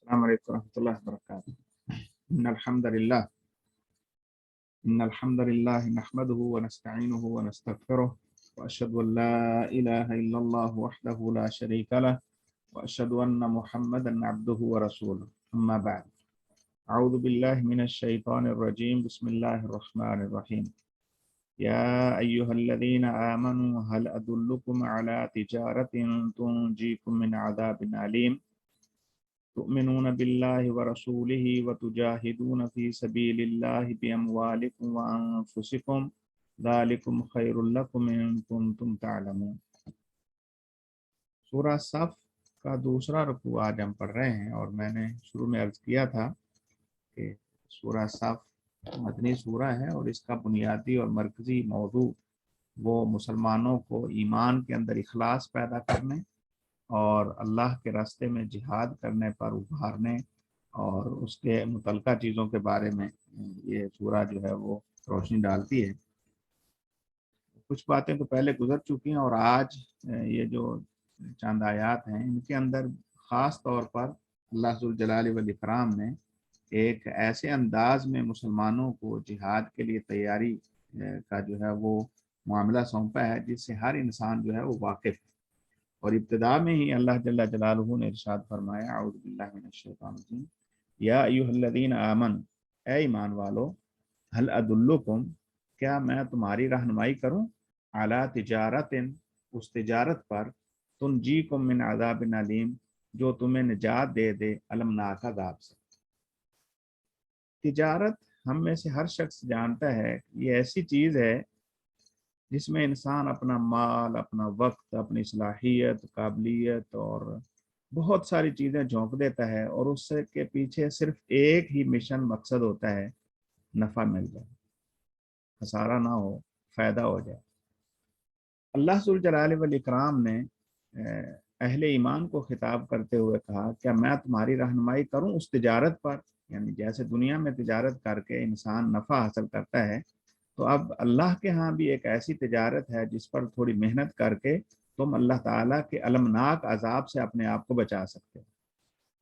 السلام علیکم ورحمۃ اللہ وبرکاتہ۔ ان الحمد للہ نحمده ونستعینه ونستغفره واشهد ان لا اله الا الله وحده لا شريك له واشهد ان محمدا عبده ورسوله اما بعد اعوذ باللہ من الشیطان الرجیم بسم اللہ الرحمن الرحیم یا ایها الذین آمنوا هل ادلکم علی تجارۃ تنجیکم من عذاب علیم تؤمنون باللہ ورسولہ وتجاہدون فی سبیل اللہ باموالکم وانفسکم ذالکم خیر لکم ان کنتم تعلمون۔ سورہ صف کا دوسرا رکوع آج ہم پڑھ رہے ہیں، اور میں نے شروع میں عرض کیا تھا کہ سورہ صف مدنی سورہ ہے، اور اس کا بنیادی اور مرکزی موضوع وہ مسلمانوں کو ایمان کے اندر اخلاص پیدا کرنے اور اللہ کے راستے میں جہاد کرنے پر ابھارنے اور اس کے متعلقہ چیزوں کے بارے میں یہ سورہ جو ہے وہ روشنی ڈالتی ہے۔ کچھ باتیں تو پہلے گزر چکی ہیں، اور آج یہ جو چند آیات ہیں ان کے اندر خاص طور پر اللہ ذوالجلال والاکرام نے ایک ایسے انداز میں مسلمانوں کو جہاد کے لیے تیاری کا جو ہے وہ معاملہ سونپا ہے جس سے ہر انسان جو ہے وہ واقف ہے۔ اور ابتدا میں ہی اللہ جل جلالہ نے ارشاد فرمایا اعوذ باللہ من الشیطان الرجیم یا ایھا الذین آمنوا، اے ایمان والو، ہل ادلکم، کیا میں تمہاری رہنمائی کروں، علی تجارت، اس تجارت پر، تنجیکم من عذاب علیم، جو تمہیں نجات دے دے المناک عذاب سے۔ تجارت ہم میں سے ہر شخص جانتا ہے کہ یہ ایسی چیز ہے جس میں انسان اپنا مال، اپنا وقت، اپنی صلاحیت، قابلیت اور بہت ساری چیزیں جھونک دیتا ہے، اور اس سے کے پیچھے صرف ایک ہی مشن، مقصد ہوتا ہے، نفع مل جائے، خسارہ نہ ہو، فائدہ ہو جائے۔ اللہ ذوالجلال والاکرام نے اہل ایمان کو خطاب کرتے ہوئے کہا کیا میں تمہاری رہنمائی کروں اس تجارت پر، یعنی جیسے دنیا میں تجارت کر کے انسان نفع حاصل کرتا ہے، تو اب اللہ کے ہاں بھی ایک ایسی تجارت ہے جس پر تھوڑی محنت کر کے تم اللہ تعالیٰ کے المناک عذاب سے اپنے آپ کو بچا سکتے ہو۔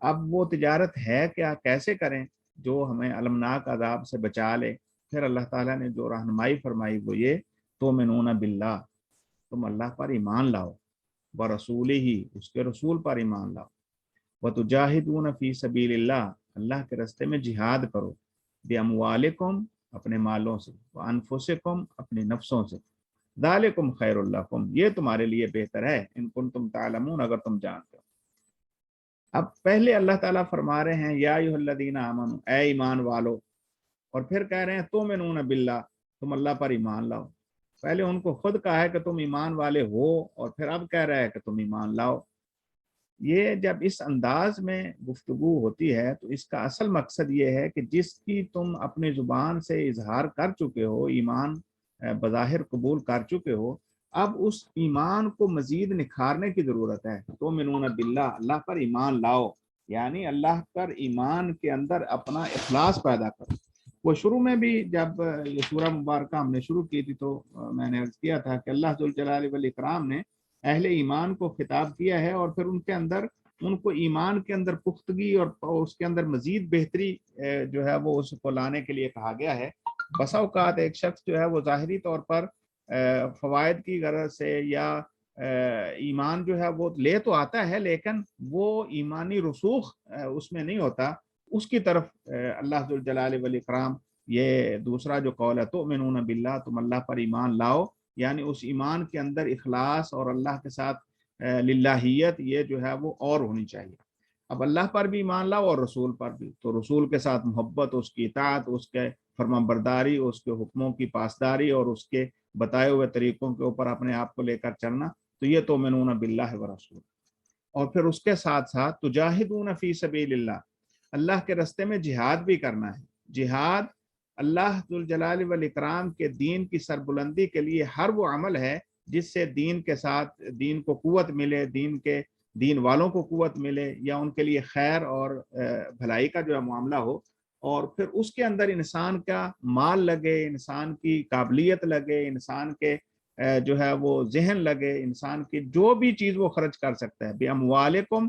اب وہ تجارت ہے کیا، کیسے کریں جو ہمیں المناک عذاب سے بچا لے؟ پھر اللہ تعالیٰ نے جو رہنمائی فرمائی وہ یہ، تؤمنون باللہ، تم اللہ پر ایمان لاؤ، ورسولہ، اس کے رسول پر ایمان لاؤ، وتجاہدون فی سبیل اللہ، اللہ کے راستے میں جہاد کرو، باموالکم، اپنے مالوں سے، وانفسکم، اپنے نفسوں سے، ذالکم خیر لکم، یہ تمہارے لیے بہتر ہے، ان کنتم تعلمون، اگر تم جانتے ہو۔ اب پہلے اللہ تعالیٰ فرما رہے ہیں یا ایھا الذین آمنوا، اے ایمان والو، اور پھر کہہ رہے ہیں تؤمنون باللہ، تم اللہ پر ایمان لاؤ۔ پہلے ان کو خود کہا ہے کہ تم ایمان والے ہو، اور پھر اب کہہ رہا ہے کہ تم ایمان لاؤ۔ یہ جب اس انداز میں گفتگو ہوتی ہے تو اس کا اصل مقصد یہ ہے کہ جس کی تم اپنی زبان سے اظہار کر چکے ہو، ایمان بظاہر قبول کر چکے ہو، اب اس ایمان کو مزید نکھارنے کی ضرورت ہے۔ تؤمنون باللہ، اللہ پر ایمان لاؤ، یعنی اللہ پر ایمان کے اندر اپنا اخلاص پیدا کرو۔ وہ شروع میں بھی جب یہ سورہ مبارکہ ہم نے شروع کی تھی تو میں نے عرض کیا تھا کہ اللہ ذوالجلال والاکرام نے اہل ایمان کو خطاب کیا ہے، اور پھر ان کے اندر ان کو ایمان کے اندر پختگی اور اس کے اندر مزید بہتری جو ہے وہ اس کو لانے کے لیے کہا گیا ہے۔ بسا اوقات ایک شخص جو ہے وہ ظاہری طور پر فوائد کی غرض سے یا ایمان جو ہے وہ لے تو آتا ہے، لیکن وہ ایمانی رسوخ اس میں نہیں ہوتا، اس کی طرف اللہ ذوالجلال والاکرام یہ دوسرا جو قول ہے تؤمنون باللہ، تم اللہ پر ایمان لاؤ، یعنی اس ایمان کے اندر اخلاص اور اللہ کے ساتھ للہیت یہ جو ہے وہ اور ہونی چاہیے۔ اب اللہ پر بھی ایمان لاؤ اور رسول پر بھی، تو رسول کے ساتھ محبت، اس کی اطاعت، اس کے فرمان برداری، اس کے حکموں کی پاسداری اور اس کے بتائے ہوئے طریقوں کے اوپر اپنے آپ کو لے کر چلنا، تو یہ تؤمنون باللہ ورسول۔ اور پھر اس کے ساتھ ساتھ تجاہدون فی سبیل اللہ، اللہ کے راستے میں جہاد بھی کرنا ہے۔ جہاد اللہ ذوالجلال والاکرام کے دین کی سربلندی کے لیے ہر وہ عمل ہے جس سے دین کے ساتھ دین کو قوت ملے، دین والوں کو قوت ملے، یا ان کے لیے خیر اور بھلائی کا جو ہے معاملہ ہو، اور پھر اس کے اندر انسان کا مال لگے، انسان کی قابلیت لگے، انسان کے جو ہے وہ ذہن لگے، انسان کی جو بھی چیز وہ خرچ کر سکتا ہے، باموالکم،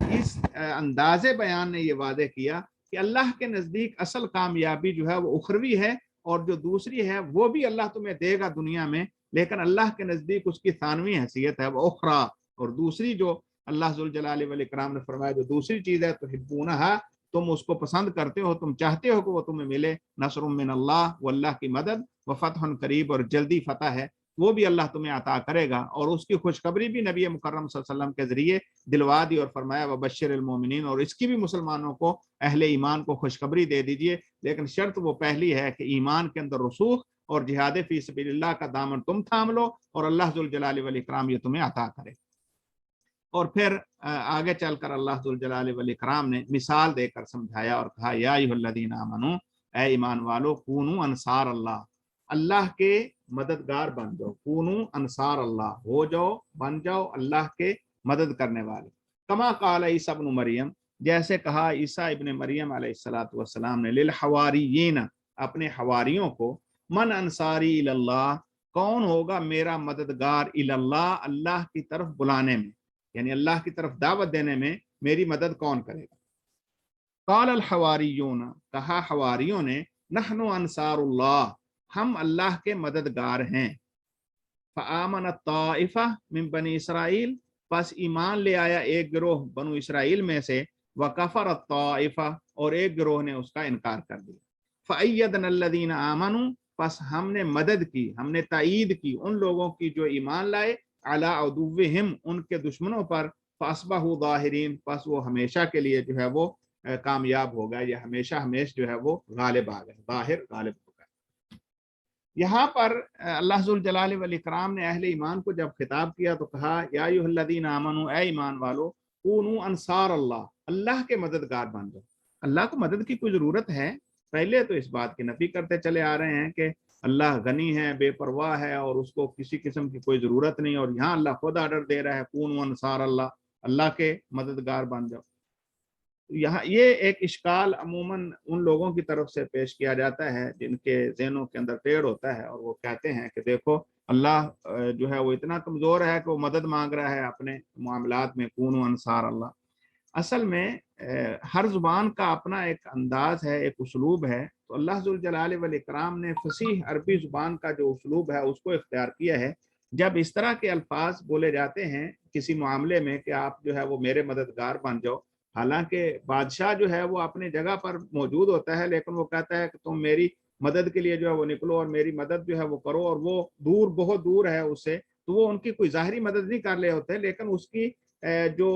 اس انداز بیان نے یہ واضح کیا کہ اللہ کے نزدیک اصل کامیابی جو ہے وہ اخروی ہے، اور جو دوسری ہے وہ بھی اللہ تمہیں دے گا دنیا میں، لیکن اللہ کے نزدیک اس کی ثانوی حیثیت ہے وہ اخرا، اور دوسری جو اللہ ذوالجلال والاکرام نے فرمایا جو دوسری چیز ہے تو حبونہا، تم اس کو پسند کرتے ہو، تم چاہتے ہو کہ وہ تمہیں ملے، نصر من اللہ، وہ اللہ کی مدد، و فتح قریب، اور جلدی فتح ہے، وہ بھی اللہ تمہیں عطا کرے گا، اور اس کی خوشخبری بھی نبی مکرم صلی اللہ علیہ وسلم کے ذریعے دلوا دی اور فرمایا وبشر المومنین، اور اس کی بھی مسلمانوں کو، اہل ایمان کو خوشخبری دے دیجئے، لیکن شرط وہ پہلی ہے کہ ایمان کے اندر رسوخ اور جہاد فی سبیل اللہ کا دامن تم تھام لو، اور اللہ ذوالجلال والاکرام یہ تمہیں عطا کرے۔ اور پھر آگے چل کر اللہ ذوالجلال والاکرام نے مثال دے کر سمجھایا اور کہا یا ایھا الذین آمنو، اے ایمان والو، کونوا انصار اللہ، اللہ کے مددگار بن جاؤ، کونوا انصار اللہ، ہو جاؤ، بن جاؤ اللہ کے مدد کرنے والے، کما قال عیسیٰ ابن مریم، جیسے کہا عیسیٰ ابن مریم علیہ السلام نے، للحواریین، اپنے حواریوں کو، من انصاری اللہ، کون ہوگا میرا مددگار اللہ، اللہ کی طرف بلانے میں، یعنی اللہ کی طرف دعوت دینے میں میری مدد کون کرے گا؟ قال الحواریون، کہا حواریوں نے، نحن انصار اللہ، ہم اللہ کے مددگار ہیں، فآمن الطائفہ من بنی اسرائیل، پس ایمان لے آیا ایک گروہ بنو اسرائیل میں سے، وکفر الطائفہ، اور ایک گروہ نے اس کا انکار کر دیا، فأیدنا الذین آمنوا، پس ہم نے مدد کی، ہم نے تائید کی ان لوگوں کی جو ایمان لائے، علی عدوہم، ان کے دشمنوں پر، فاصبحوا ظاہرین، پس وہ ہمیشہ کے لیے جو ہے وہ کامیاب ہو گئے، یا ہمیشہ ہمیش جو ہے وہ غالب آ گئے، ظاہر غالب ہو گئے۔ یہاں پر اللہ ذوالجلال والاکرام نے اہل ایمان کو جب خطاب کیا تو کہا یا ایھا الذین آمنوا، اے ایمان والو، کونوا انصار اللہ، اللہ کے مددگار بن جاؤ۔ اللہ کو مدد کی کوئی ضرورت ہے؟ پہلے تو اس بات کی نفی کرتے چلے آ رہے ہیں کہ اللہ غنی ہے، بے پرواہ ہے، اور اس کو کسی قسم کی کوئی ضرورت نہیں، اور یہاں اللہ خود آرڈر دے رہا ہے کونوا انصار اللہ، اللہ کے مددگار بن جاؤ۔ یہاں یہ ایک اشکال عموماً ان لوگوں کی طرف سے پیش کیا جاتا ہے جن کے ذہنوں کے اندر ٹیڑھ ہوتا ہے، اور وہ کہتے ہیں کہ دیکھو اللہ جو ہے وہ اتنا کمزور ہے کہ وہ مدد مانگ رہا ہے اپنے معاملات میں، کونوا انصار اللہ۔ اصل میں ہر زبان کا اپنا ایک انداز ہے، ایک اسلوب ہے، تو اللہ ذوالجلال والاکرام نے فصیح عربی زبان کا جو اسلوب ہے اس کو اختیار کیا ہے۔ جب اس طرح کے الفاظ بولے جاتے ہیں کسی معاملے میں کہ آپ جو ہے وہ میرے مددگار بن جاؤ، حالانکہ بادشاہ جو ہے وہ اپنی جگہ پر موجود ہوتا ہے، لیکن وہ کہتا ہے کہ تم میری مدد کے لیے جو ہے وہ نکلو اور میری مدد جو ہے وہ کرو، اور وہ دور، بہت دور ہے اس سے، تو وہ ان کی کوئی ظاہری مدد نہیں کر رہے ہوتے، لیکن اس کی جو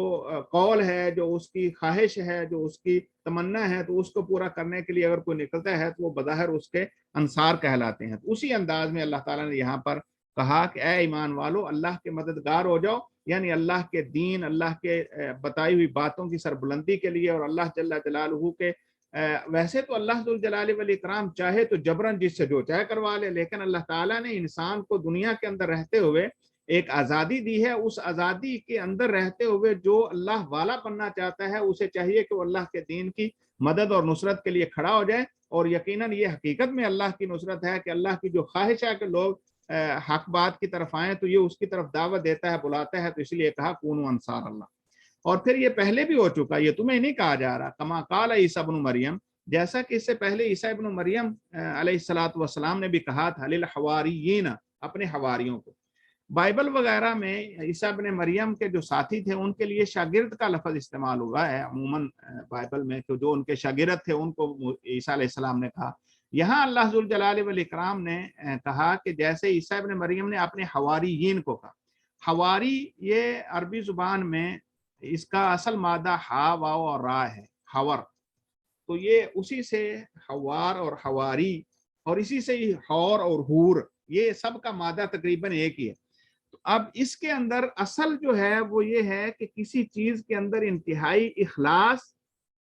قول ہے، جو اس کی خواہش ہے، جو اس کی تمنا ہے، تو اس کو پورا کرنے کے لیے اگر کوئی نکلتا ہے تو وہ بظاہر اس کے انصار کہلاتے ہیں۔ تو اسی انداز میں اللہ تعالیٰ نے یہاں پر کہا کہ اے ایمان والو، اللہ کے مددگار ہو جاؤ، یعنی اللہ کے دین، اللہ کے بتائی ہوئی باتوں کی سربلندی کے لیے، اور اللہ جل جلالہ کے ویسے تو اللہ ذوالجلال والاکرام چاہے تو جبرن جس سے جو چاہے کروا لے، لیکن اللہ تعالیٰ نے انسان کو دنیا کے اندر رہتے ہوئے ایک آزادی دی ہے، اس آزادی کے اندر رہتے ہوئے جو اللہ والا بننا چاہتا ہے اسے چاہیے کہ وہ اللہ کے دین کی مدد اور نصرت کے لیے کھڑا ہو جائے، اور یقیناً یہ حقیقت میں اللہ کی نصرت ہے کہ اللہ کی جو خواہش ہے کہ لوگ حق بات کی طرف آئیں، تو یہ اس کی طرف دعوت دیتا ہے، بلاتا ہے، تو اس لیے کہا کونوا انصار اللہ۔ اور پھر یہ پہلے بھی ہو چکا، یہ تمہیں نہیں کہا جا رہا، کما قال عیسیٰ ابن مریم، جیسا کہ اس سے پہلے عیسیٰ ابن مریم علیہ السلام نے بھی کہا تھا للحواریین، اپنے حواریوں کو۔ بائبل وغیرہ میں عیسیٰ ابن مریم کے جو ساتھی تھے ان کے لیے شاگرد کا لفظ استعمال ہوا ہے عموماً بائبل میں، کہ جو ان کے شاگرد تھے ان کو عیسیٰ علیہ السلام نے کہا۔ یہاں اللہ ذوالجلال والاکرام نے کہا کہ جیسے عیسیٰ ابن مریم نے اپنے حواریین کو کہا۔ حواری یہ عربی زبان میں اس کا اصل مادہ ہا، واو اور را ہے، حور، تو یہ اسی سے حوار اور حواری، اور اسی سے ہی حور اور حور، یہ سب کا مادہ تقریباً ایک ہی ہے۔ اب اس کے اندر اصل جو ہے وہ یہ ہے کہ کسی چیز کے اندر انتہائی اخلاص،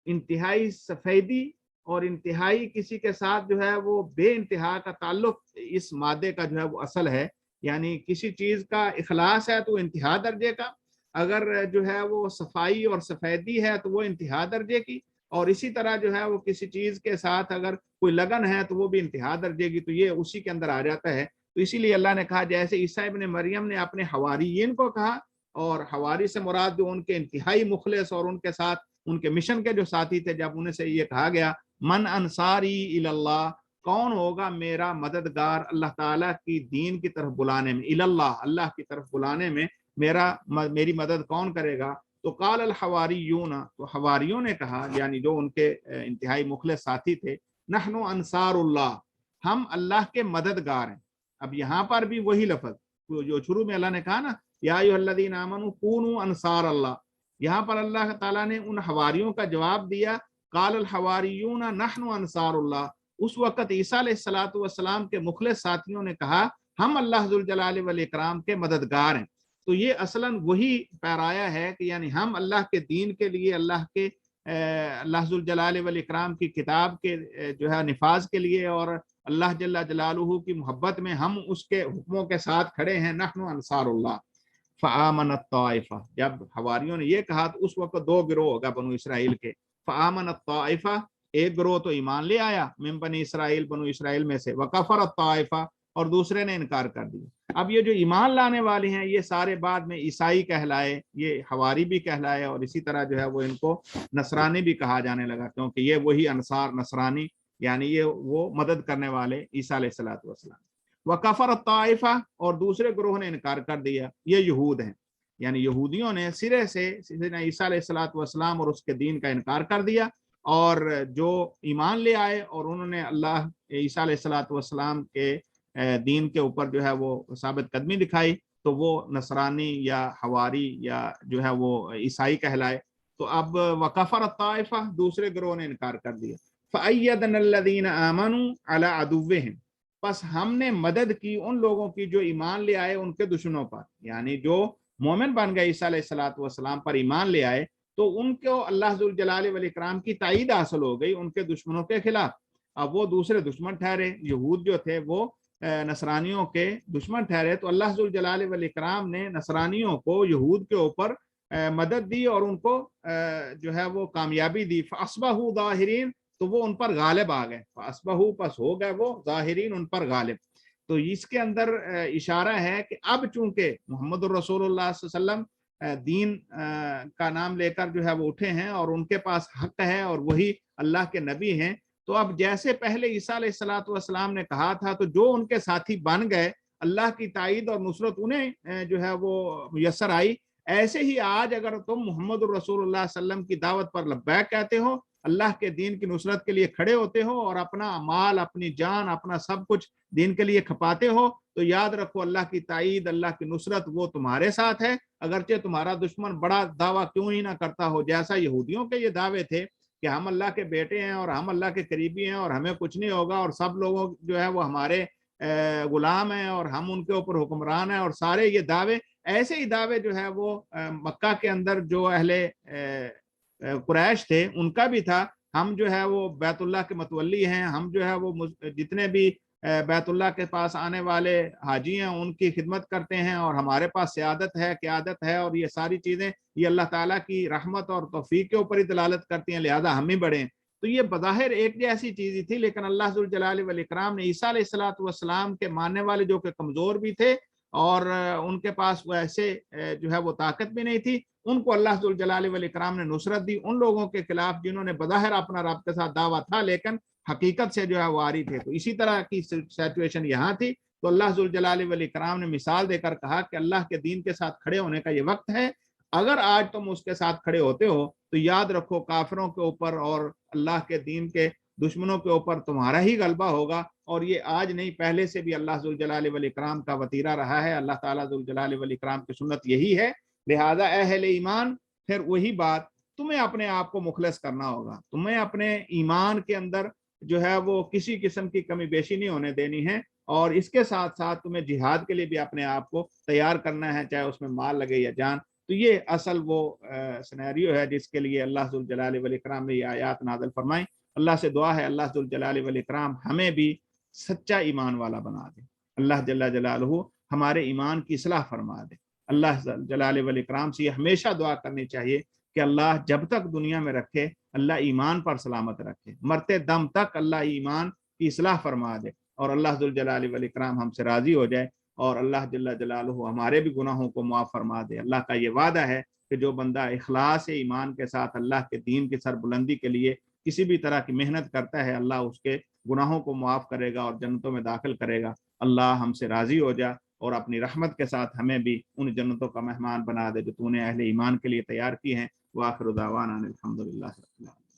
انتہائی سفیدی، اور انتہائی کسی کے ساتھ جو ہے وہ بے انتہا کا تعلق اس مادے کا جو ہے وہ اصل ہے، یعنی کسی چیز کا اخلاص ہے تو انتہا درجے کا، اگر جو ہے وہ صفائی اور سفیدی ہے تو وہ انتہا درجے کی، اور اسی طرح جو ہے وہ کسی چیز کے ساتھ اگر کوئی لگن ہے تو وہ بھی انتہا درجے کی، تو یہ اسی کے اندر آ جاتا ہے۔ تو اسی لیے اللہ نے کہا جیسے عیسیٰ ابن مریم نے اپنے حواریین کو کہا اور حواری سے مراد جو ان کے انتہائی مخلص اور ان کے ساتھ ان کے مشن کے جو ساتھی تھے، جب انہیں سے یہ کہا گیا من انصاری اللہ، کون ہوگا میرا مددگار اللہ تعالیٰ کی دین کی طرف بلانے میں، اللہ اللہ کی طرف بلانے میں میری مدد کون کرے گا؟ تو قال الحواریون، تو حواریوں نے کہا، یعنی جو ان کے انتہائی مخلص ساتھی تھے، نحن انصار اللہ، ہم اللہ کے مددگار ہیں۔ اب یہاں پر بھی وہی لفظ جو شروع میں اللہ نے کہا نا یا ایھا الذین آمنوا کونوا انصار اللہ، یہاں پر اللہ تعالیٰ نے ان حواریوں کا جواب دیا قال الحواریون نحن انصار اللہ۔ اس وقت عیسیٰ علیہ السلام کے مخلص ساتھیوں نے کہا ہم اللہ ذوالجلال والاکرام کے مددگار ہیں۔ تو یہ اصلاً وہی پیرایا ہے کہ یعنی ہم اللہ کے دین کے لیے، اللہ ذوالجلال والاکرام کی کتاب کے جو ہے نفاذ کے لیے اور اللہ جل جلالہ کی محبت میں ہم اس کے حکموں کے ساتھ کھڑے ہیں، نحن انصار اللہ۔ فآمن الطائفہ، جب حواریوں نے یہ کہا تو اس وقت دو گروہ ہوگا بنو اسرائیل کے، فآمن الطائفہ، ایک گروہ تو ایمان لے آیا من بنی اسرائیل، بنو اسرائیل میں سے، وکفر الطائفہ، اور دوسرے نے انکار کر دیا۔ اب یہ جو ایمان لانے والے ہیں یہ سارے بعد میں عیسائی کہلائے، یہ حواری بھی کہلائے، اور اسی طرح جو ہے وہ ان کو نصرانی بھی کہا جانے لگا، کیونکہ یہ وہی انصار نصرانی، یعنی یہ وہ مدد کرنے والے عیسیٰ علیہ السلام۔ وکفر الطائفہ، اور دوسرے گروہ نے انکار کر دیا، یہ یہود ہیں، یعنی یہودیوں نے سرے سے عیسیٰ علیہ السلام اور اس کے دین کا انکار کر دیا، اور جو ایمان لے آئے اور انہوں نے اللہ عیسیٰ علیہ السلام کے دین کے اوپر جو ہے وہ ثابت قدمی دکھائی، تو وہ نصرانی یا حواری یا جو ہے وہ عیسائی کہلائے۔ تو اب وکفر الطائفہ، دوسرے گروہ نے انکار کر دیا۔ فأیدنا الذین آمنوا علی عدوہم، پس ہم نے مدد کی ان لوگوں کی جو ایمان لے آئے ان کے دشمنوں پر، یعنی جو مومن بن گئے عیسیٰ علیہ السلام پر ایمان لے آئے تو ان کو اللہ ذوالجلال والاکرام کی تائید حاصل ہو گئی ان کے دشمنوں کے خلاف۔ اب وہ دوسرے دشمن ٹھہرے، یہود جو تھے وہ نصرانیوں کے دشمن ٹھہرے، تو اللہ ذوالجلال والاکرام نے نصرانیوں کو یہود کے اوپر مدد دی اور ان کو جو ہے وہ کامیابی دی۔ فاصبحوا ظاہرین، تو وہ ان پر غالب آ گئے، فاصبحوا، پس ہو گئے وہ ظاہرین، ان پر غالب۔ تو اس کے اندر اشارہ ہے کہ اب چونکہ محمد الرسول اللہ صلی اللہ علیہ وسلم دین کا نام لے کر جو ہے وہ اٹھے ہیں اور ان کے پاس حق ہے اور وہی اللہ کے نبی ہیں، تو اب جیسے پہلے عیسیٰ علیہ السلام نے کہا تھا تو جو ان کے ساتھی بن گئے، اللہ کی تائید اور نصرت انہیں جو ہے وہ میسر آئی، ایسے ہی آج اگر تم محمد الرسول اللہ صلی اللہ علیہ وسلم کی دعوت پر لبیک کہتے ہو، اللہ کے دین کی نصرت کے لیے کھڑے ہوتے ہو اور اپنا مال، اپنی جان، اپنا سب کچھ دین کے لیے کھپاتے ہو، تو یاد رکھو اللہ کی تائید، اللہ کی نصرت وہ تمہارے ساتھ ہے، اگرچہ تمہارا دشمن بڑا دعویٰ کیوں ہی نہ کرتا ہو، جیسا یہودیوں کے یہ دعوے تھے کہ ہم اللہ کے بیٹے ہیں اور ہم اللہ کے قریبی ہیں اور ہمیں کچھ نہیں ہوگا اور سب لوگوں جو ہے وہ ہمارے غلام ہیں اور ہم ان کے اوپر حکمران ہیں، اور سارے یہ دعوے، ایسے ہی دعوے جو ہے وہ مکہ کے اندر جو اہل قریش تھے ان کا بھی تھا، ہم جو ہے وہ بیت اللہ کے متولی ہیں، ہم جو ہے وہ جتنے بھی بیت اللہ کے پاس آنے والے حاجی ہیں ان کی خدمت کرتے ہیں اور ہمارے پاس سیادت ہے، قیادت ہے، اور یہ ساری چیزیں یہ اللہ تعالیٰ کی رحمت اور توفیق کے اوپر ہی دلالت کرتی ہیں، لہذا ہم ہی بڑے ہیں۔ تو یہ بظاہر ایک جیسی چیز تھی، لیکن اللہ ذوالجلال والاکرام نے عیسیٰ علیہ السلام کے ماننے والے جو کہ کمزور بھی تھے اور ان کے پاس وہ ایسے جو ہے وہ طاقت بھی نہیں تھی، ان کو اللہ ذوالجلال والاکرام نے نصرت دی ان لوگوں کے خلاف جنہوں نے بظاہر اپنا رب کے ساتھ دعویٰ تھا لیکن حقیقت سے جو ہے وہ آری تھے۔ تو اسی طرح کی سچویشن یہاں تھی، تو اللہ ذوالجلال والاکرام نے مثال دے کر کہا کہ اللہ کے دین کے ساتھ کھڑے ہونے کا یہ وقت ہے، اگر آج تم اس کے ساتھ کھڑے ہوتے ہو تو یاد رکھو کافروں کے اوپر اور اللہ کے دین کے دشمنوں کے اوپر تمہارا ہی غلبہ ہوگا، اور یہ آج نہیں پہلے سے بھی اللہ ذوالجلال والاکرام کا وتیرہ رہا ہے، اللہ تعالیٰ ذوالجلال والاکرام کی سنت یہی ہے۔ لہذا اہل ایمان، پھر وہی بات، تمہیں اپنے آپ کو مخلص کرنا ہوگا، تمہیں اپنے ایمان کے اندر جو ہے وہ کسی قسم کی کمی بیشی نہیں ہونے دینی ہے، اور اس کے ساتھ ساتھ تمہیں جہاد کے لیے بھی اپنے آپ کو تیار کرنا ہے، چاہے اس میں مال لگے یا جان۔ تو یہ اصل وہ سینیریو ہے جس کے لیے اللہ ذوالجلال والاکرام نے یہ آیات نازل فرمائی۔ اللہ سے دعا ہے اللہ ذوالجلال والاکرام ہمیں بھی سچا ایمان والا بنا دے، اللہ جل جلالہ ہمارے ایمان کی اصلاح فرما دے۔ اللہ جلال والاکرام سے یہ ہمیشہ دعا کرنی چاہیے کہ اللہ جب تک دنیا میں رکھے اللہ ایمان پر سلامت رکھے، مرتے دم تک اللہ ایمان کی اصلاح فرما دے، اور اللہ ذوالجلال والاکرام ہم سے راضی ہو جائے۔ اور اللہ جل جلالہ ہمارے بھی گناہوں کو معاف فرما دے۔ اللہ کا یہ وعدہ ہے کہ جو بندہ اخلاص ایمان کے ساتھ اللہ کے دین کی سربلندی کے لیے کسی بھی طرح کی محنت کرتا ہے، اللہ اس کے گناہوں کو معاف کرے گا اور جنتوں میں داخل کرے گا۔ اللہ ہم سے راضی ہو جا اور اپنی رحمت کے ساتھ ہمیں بھی ان جنتوں کا مہمان بنا دے جو تو نے اہل ایمان کے لیے تیار کی ہیں۔ وآخر دعوانا الحمدللہ رب العالمین۔